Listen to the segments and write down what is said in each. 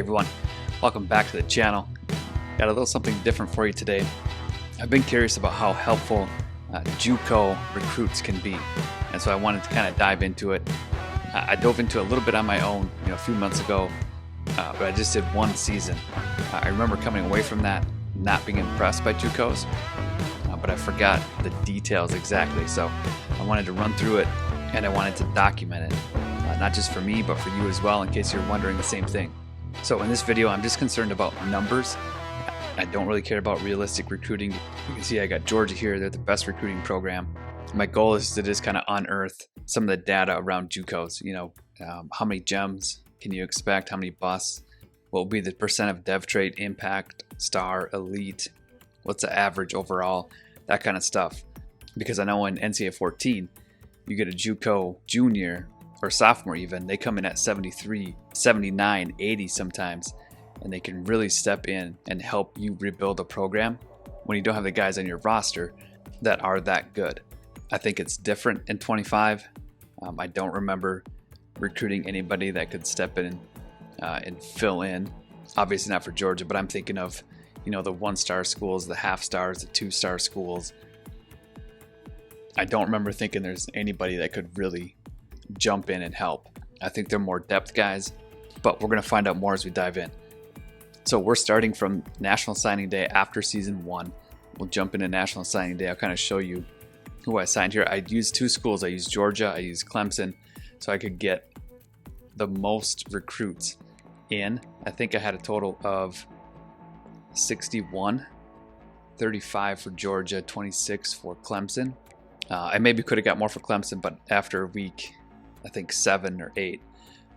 everyone, welcome back to the channel. Got a little something different for you today. I've been curious about how helpful JUCO recruits can be, and so I wanted to kind of dive into it. I dove into it a little bit on my own, a few months ago, but I just did one season. I remember coming away from that not being impressed by JUCOs, but I forgot the details exactly. So I wanted to run through it, and I wanted to document it, not just for me, but for you as well, in case you're wondering the same thing. So in this video, I'm just concerned about numbers. I don't really care about realistic recruiting. You can see I got Georgia here. They're the best recruiting program. My goal is to just kind of unearth some of the data around JUCOs. How many gems can you expect? How many busts? What will be the percent of dev trait, impact, star, elite? What's the average overall? That kind of stuff. Because I know in NCAA 14, you get a JUCO junior or sophomore even, they come in at 73, 79, 80 sometimes, and they can really step in and help you rebuild a program when you don't have the guys on your roster that are that good. I think it's different in 25. I don't remember recruiting anybody that could step in and fill in. Obviously not for Georgia, but I'm thinking of, the one-star schools, the half-stars, the two-star schools. I don't remember thinking there's anybody that could really jump in and help. I think they're more depth guys, but we're going to find out more as we dive in. So we're starting from National Signing Day after season 1. We'll jump into National Signing Day. I'll kind of show you who I signed here. I used 2 schools. I used Georgia, I used Clemson, so I could get the most recruits in. I think I had a total of 61, 35 for Georgia, 26 for Clemson. I maybe could have got more for Clemson, but after week, I think 7 or 8,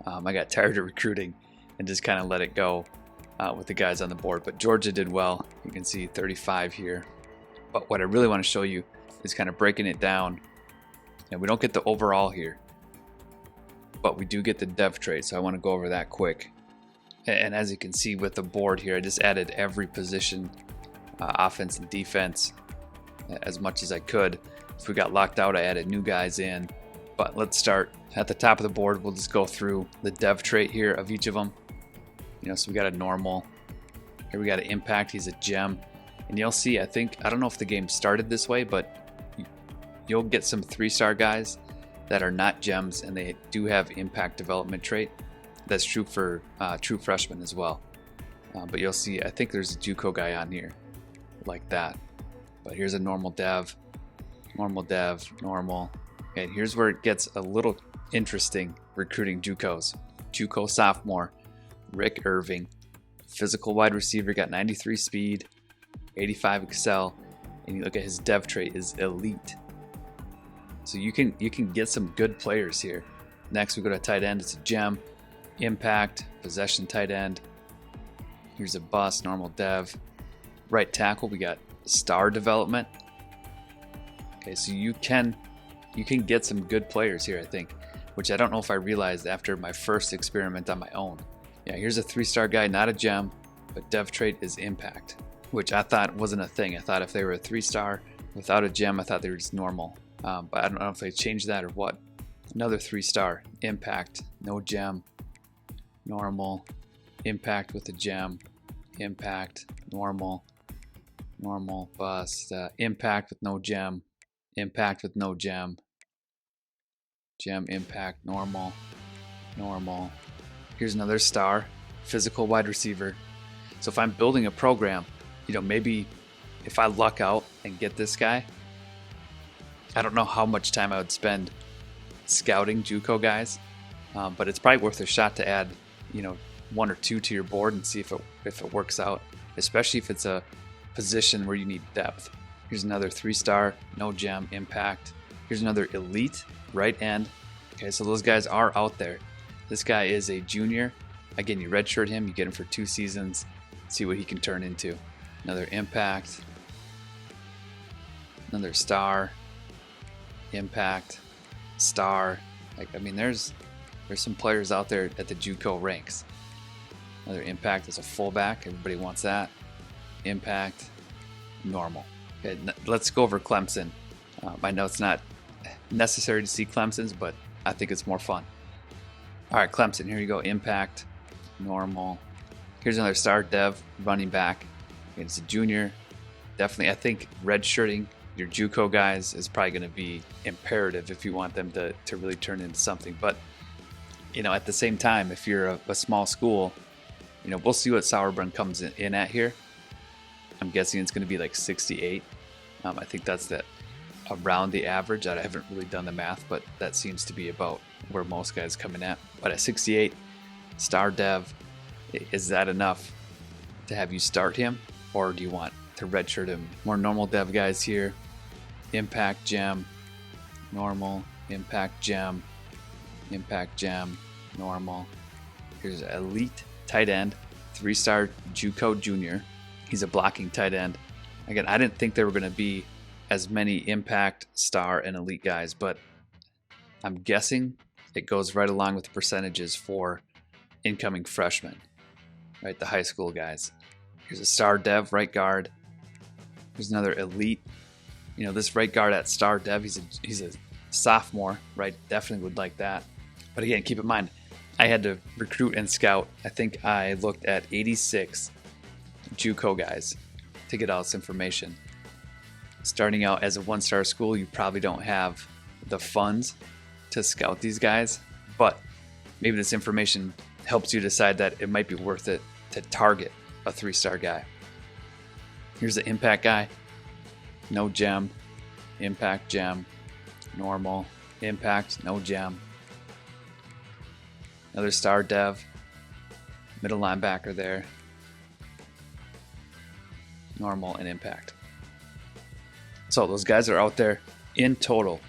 I got tired of recruiting and just kind of let it go with the guys on the board. But Georgia did well. You can see 35 here. But what I really want to show you is kind of breaking it down. And we don't get the overall here, but we do get the dev trait. So I want to go over that quick. And as you can see with the board here, I just added every position, offense and defense, as much as I could. If we got locked out, I added new guys in. But let's start at the top of the board. We'll just go through the dev trait here of each of them. So we got a normal. Here we got an impact. He's a gem. And you'll see, I don't know if the game started this way, but you'll get some 3-star guys that are not gems, and they do have impact development trait. That's true for true freshmen as well. But you'll see, I think there's a JUCO guy on here like that. But here's a normal dev, normal. Okay, here's where it gets a little interesting recruiting JUCOs. JUCO sophomore, Rick Irving, physical wide receiver, got 93 speed, 85 excel, and you look at his dev trait is elite. So you can get some good players here. Next we go to tight end. It's a gem, impact, possession tight end. Here's a bust, normal dev. Right tackle, we got star development. Okay, so you can get some good players here, I think, which I don't know if I realized after my first experiment on my own. Yeah, here's a 3-star guy, not a gem, but dev trait is impact, which I thought wasn't a thing. I thought if they were a 3-star without a gem, I thought they were just normal. But I don't know if they changed that or what. Another 3-star, impact, no gem, normal, impact with a gem, impact, normal, bust, impact with no gem, impact with no gem, gem, impact, normal. Here's another star, physical wide receiver. So if I'm building a program, maybe if I luck out and get this guy, I don't know how much time I would spend scouting JUCO guys, but it's probably worth a shot to add, 1 or 2 to your board and see if it works out, especially if it's a position where you need depth. Here's another 3-star, no gem, impact. Here's another elite, right end. Okay, so those guys are out there. This guy is a junior. Again, you redshirt him, you get him for 2 seasons, see what he can turn into. Another impact, another star, impact, star. There's some players out there at the JUCO ranks. Another impact as a fullback, everybody wants that. Impact, normal. Okay, let's go over Clemson. I know it's not necessary to see Clemson's, but I think it's more fun. All right, Clemson, here you go. Impact, normal, Here's another star dev running back. It's a junior. Definitely, I think redshirting your JUCO guys is probably going to be imperative if you want them to really turn into something. But, at the same time, if you're a small school, we'll see what Sauerbrunn comes in at here. I'm guessing it's going to be like 68. I think that's around the average. I haven't really done the math, but that seems to be about where most guys come in at. But at 68, star dev, is that enough to have you start him, or do you want to redshirt him? More normal dev guys here. Impact gem, normal, impact gem, normal. Here's elite tight end, 3-star JUCO junior. He's a blocking tight end. Again, I didn't think there were going to be as many impact, star, and elite guys, but I'm guessing it goes right along with the percentages for incoming freshmen, right? The high school guys. Here's a star dev right guard. Here's another elite. This right guard at star dev, he's a sophomore, right? Definitely would like that. But again, keep in mind, I had to recruit and scout. I think I looked at 86 JUCO guys to get all this information. Starting out as a 1-star school, you probably don't have the funds to scout these guys, but maybe this information helps you decide that it might be worth it to target a 3-star guy. Here's the impact guy. No gem. Impact gem. Normal. Impact. No gem. Another star dev. Middle linebacker there. Normal and impact. So those guys are out there in total.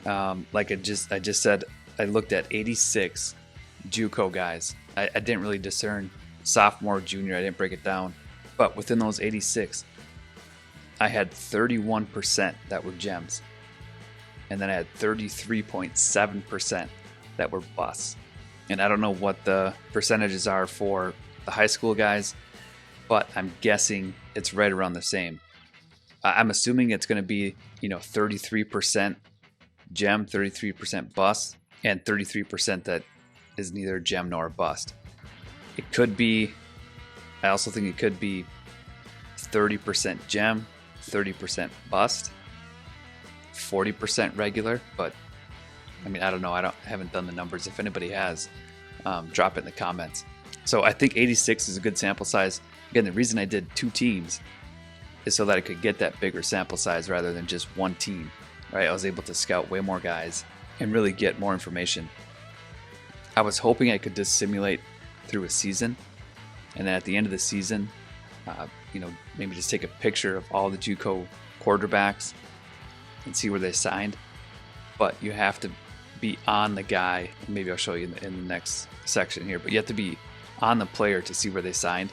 Like I just said, I looked at 86 JUCO guys. I didn't really discern sophomore, junior. I didn't break it down. But within those 86, I had 31% that were gems. And then I had 33.7% that were busts. And I don't know what the percentages are for the high school guys, but I'm guessing it's right around the same. I'm assuming it's going to be, 33% gem, 33% bust, and 33% that is neither gem nor bust. It could be, I also think it could be 30% gem, 30% bust, 40% regular, but I don't know. I haven't done the numbers. If anybody has, drop it in the comments. So I think 86 is a good sample size. Again, the reason I did 2 teams is so that I could get that bigger sample size rather than just one team, right? I was able to scout way more guys and really get more information. I was hoping I could just simulate through a season, and then at the end of the season, maybe just take a picture of all the JUCO quarterbacks and see where they signed. But you have to be on the guy. Maybe I'll show you in the next section here, but you have to be on the player to see where they signed.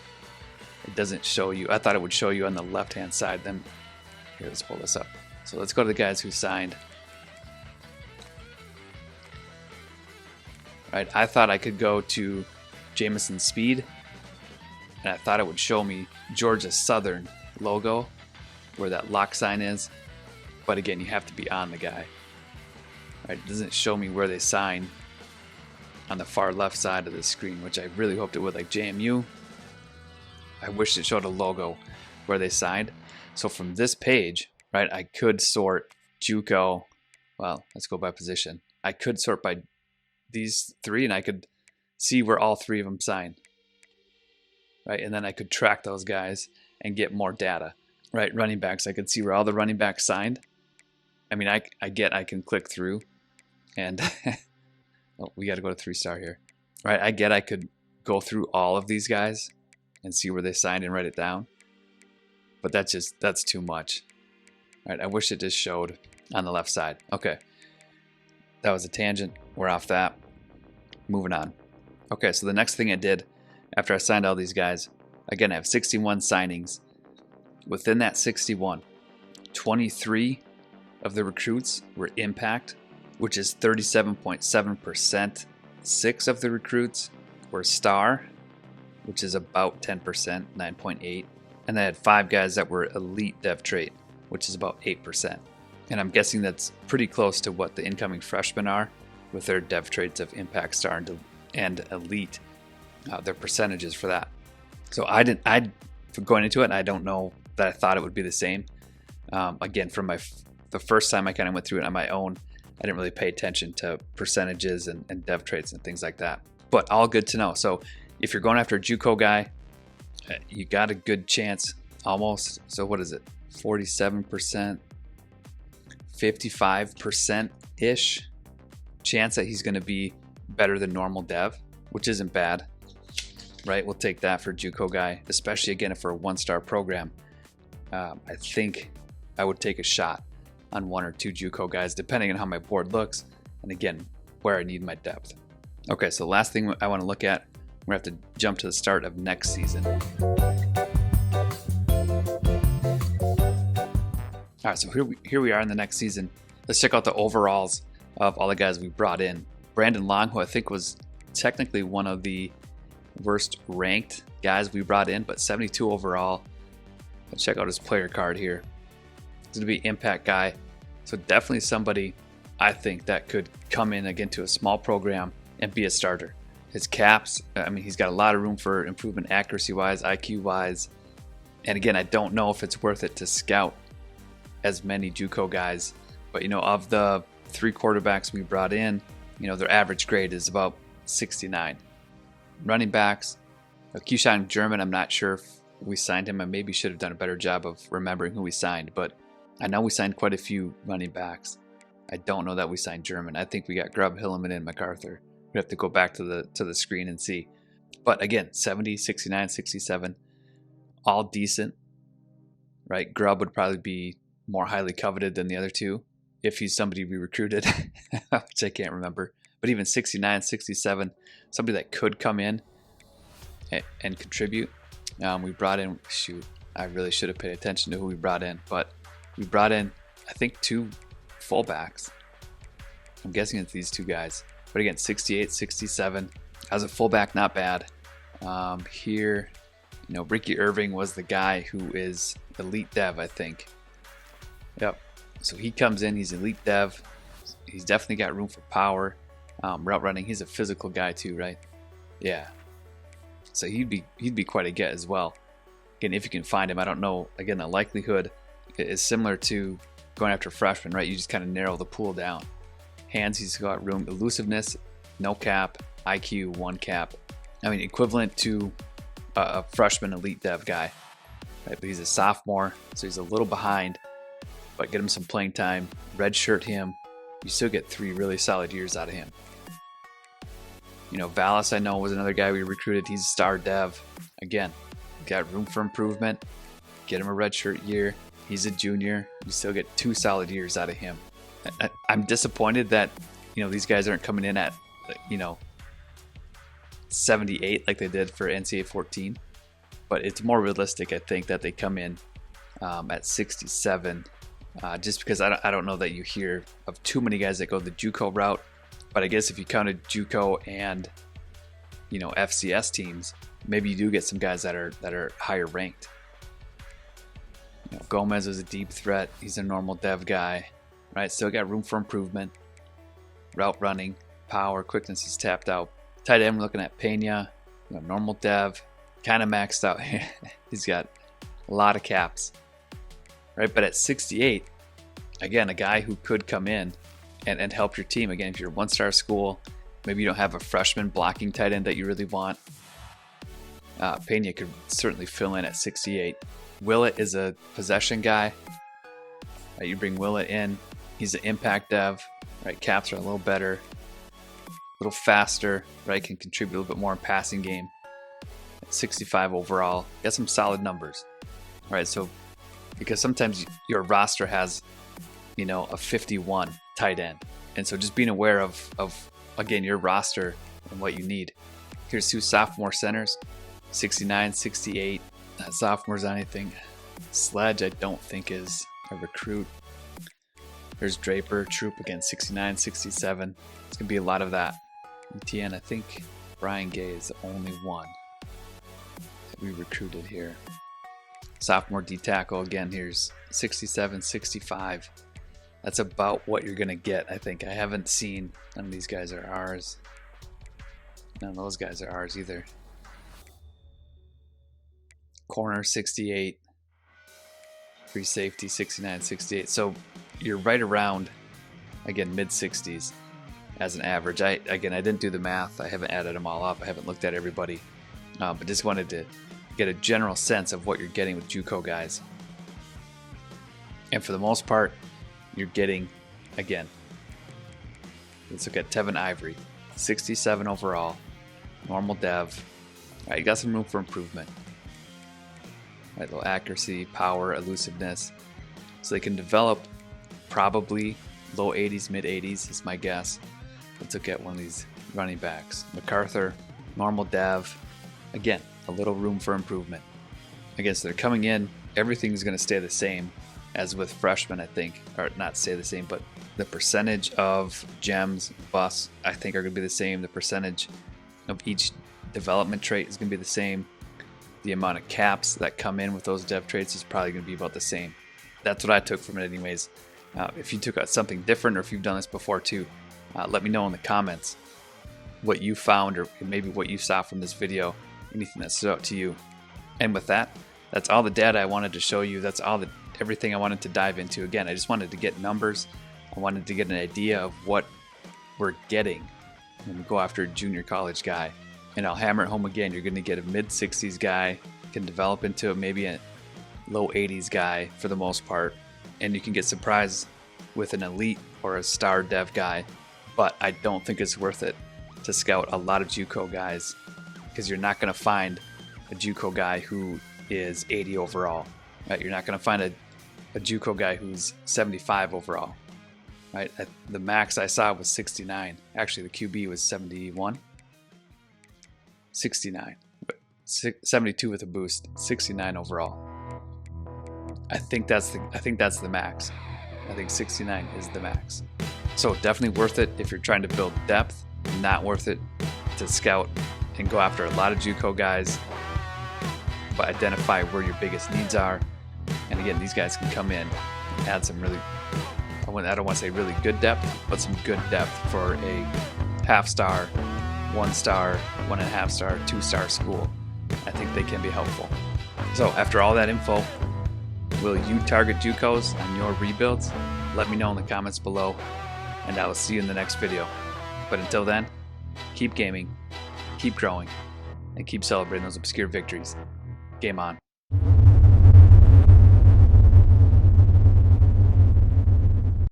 It doesn't show you. I thought it would show you on the left-hand side. Then here, let's pull this up. So let's go to the guys who signed. All right, I thought I could go to Jamison Speed, and I thought it would show me Georgia Southern logo, where that lock sign is. But again, you have to be on the guy. All right, it doesn't show me where they sign on the far left side of the screen, which I really hoped it would, like JMU. I wish it showed a logo where they signed. So from this page, right, I could sort JUCO. Well, let's go by position. I could sort by these 3, and I could see where all 3 of them signed. Right, and then I could track those guys and get more data. Right, running backs, I could see where all the running backs signed. I can click through, and oh, we got to go to 3-star here. Right, I could go through all of these guys and see where they signed and write it down. But that's too much. All right, I wish it just showed on the left side. Okay, that was a tangent. We're off that. Moving on. Okay, so the next thing I did after I signed all these guys, again, I have 61 signings. Within that 61, 23 of the recruits were impact, which is 37.7%. 6 of the recruits were star, which is about 10%, 9.8. And I had 5 guys that were elite dev trait, which is about 8%. And I'm guessing that's pretty close to what the incoming freshmen are with their dev traits of impact, star, and elite, their percentages for that. So going into it, I don't know that I thought it would be the same. Again, from the first time I kind of went through it on my own, I didn't really pay attention to percentages and dev traits and things like that. But all good to know. So if you're going after a JUCO guy, you got a good chance, almost. So what is it? 47%, 55%-ish chance that he's going to be better than normal dev, which isn't bad, right? We'll take that for a JUCO guy, especially again if we're a 1-star program. I think I would take a shot on 1 or 2 JUCO guys, depending on how my board looks, and again, where I need my depth. Okay, so last thing I want to look at, we're going to have to jump to the start of next season. All right, so here we are in the next season. Let's check out the overalls of all the guys we brought in. Brandon Long, who I think was technically one of the worst ranked guys we brought in, but 72 overall. Let's check out his player card here. He's going to be impact guy. So definitely somebody I think that could come in again to a small program and be a starter. His caps, I mean, he's got a lot of room for improvement accuracy-wise, IQ-wise. And again, I don't know if it's worth it to scout as many JUCO guys. But, of the 3 quarterbacks we brought in, their average grade is about 69. Running backs, Keyshawn German, I'm not sure if we signed him. I maybe should have done a better job of remembering who we signed, but I know we signed quite a few running backs. I don't know that we signed German. I think we got Grubb, Hilliman, and MacArthur. We have to go back to the screen and see. But again, 70, 69, 67, all decent, right? Grubb would probably be more highly coveted than the other 2 if he's somebody we recruited, which I can't remember. But even 69, 67, somebody that could come in and contribute. We brought in, I really should have paid attention to who we brought in, but we brought in, I think, 2 fullbacks. I'm guessing it's these 2 guys. But again, 68, 67. As a fullback, not bad. Here, Ricky Irving was the guy who is elite dev, I think. Yep. So he comes in, he's elite dev. He's definitely got room for power. Route running, he's a physical guy too, right? Yeah. So he'd be quite a get as well. Again, if you can find him, I don't know. Again, the likelihood is similar to going after freshmen, right? You just kind of narrow the pool down. Hands, he's got room. Elusiveness, no cap. IQ, 1 cap. I mean, equivalent to a freshman elite dev guy, right? But he's a sophomore, so he's a little behind. But get him some playing time, redshirt him. You still get 3 really solid years out of him. Vallis, I know, was another guy we recruited. He's a star dev. Again, got room for improvement. Get him a redshirt year. He's a junior. You still get 2 solid years out of him. I'm disappointed that, these guys aren't coming in at, 78 like they did for NCAA 14. But it's more realistic, I think, that they come in at 67. Just because I don't know that you hear of too many guys that go the JUCO route. But I guess if you counted JUCO and, FCS teams, maybe you do get some guys that are higher ranked. Gomez is a deep threat. He's a normal dev guy, right? Still got room for improvement. Route running, power, quickness is tapped out. Tight end, we're looking at Pena, normal dev, kind of maxed out. He's got a lot of caps, right? But at 68, again, a guy who could come in and help your team. Again, if you're a 1-star school, maybe you don't have a freshman blocking tight end that you really want. Pena could certainly fill in at 68. Willett is a possession guy. Right, you bring Willett in. He's an impact dev. Right, caps are a little better, a little faster. Right, can contribute a little bit more in passing game. At 65 overall, got some solid numbers. Right, so because sometimes your roster has, a 51 tight end, and so just being aware of again your roster and what you need. Here's 2 sophomore centers, 69, 68. Sophomores on anything. Sledge, I don't think is a recruit. There's Draper, Troop again, 69, 67. It's gonna be a lot of that. ETN, I think Brian Gay is the only one that we recruited here. Sophomore D tackle again. Here's 67, 65. That's about what you're gonna get, I think. I haven't seen, none of these guys are ours. None of those guys are ours either. corner 68, free safety 69, 68. So you're right around, again, mid 60s as an average. Again, I didn't do the math. I haven't added them all up. I haven't looked at everybody, but just wanted to get a general sense of what you're getting with JUCO guys. And for the most part, you're getting, again, let's look at Tevin Ivory, 67 overall, normal dev. All right, you got some room for improvement. All right, little accuracy, power, elusiveness. So they can develop probably low 80s, mid 80s is my guess. Let's look at one of these running backs. MacArthur, normal dev. Again, a little room for improvement. I guess they're coming in, everything's going to stay the same as with freshmen, I think. Or not stay the same, but the percentage of gems, busts, I think are going to be the same. The percentage of each development trait is going to be the same. The amount of caps that come in with those dev traits is probably going to be about the same. That's what I took from it anyways. If you took something different, or if you've done this before too, let me know in the comments what you found, or maybe what you saw from this video, anything that stood out to you. And with that, that's all the data I wanted to show you. That's everything I wanted to dive into. Again, I just wanted to get numbers. I wanted to get an idea of what we're getting when we go after a junior college guy. And I'll hammer it home again. You're going to get a mid-60s guy, can develop into maybe a low 80s guy for the most part. And you can get surprised with an elite or a star dev guy. But I don't think it's worth it to scout a lot of JUCO guys, because you're not going to find a JUCO guy who is 80 overall. Right? You're not going to find a JUCO guy who's 75 overall. Right? The max I saw was 69. Actually, the QB was 71. 69. 72 with a boost. 69 overall. I think that's the max. I think 69 is the max. So definitely worth it if you're trying to build depth. Not worth it to scout and go after a lot of JUCO guys, but identify where your biggest needs are. And again, these guys can come in and add some really, I don't want to say really good depth, but some good depth for a half-star, 1-star, 1.5-star, 2-star school. I think they can be helpful. So after all that info, will you target JUCOs on your rebuilds? Let me know in the comments below, and I will see you in the next video. But until then, keep gaming, keep growing, and keep celebrating those obscure victories. Game on.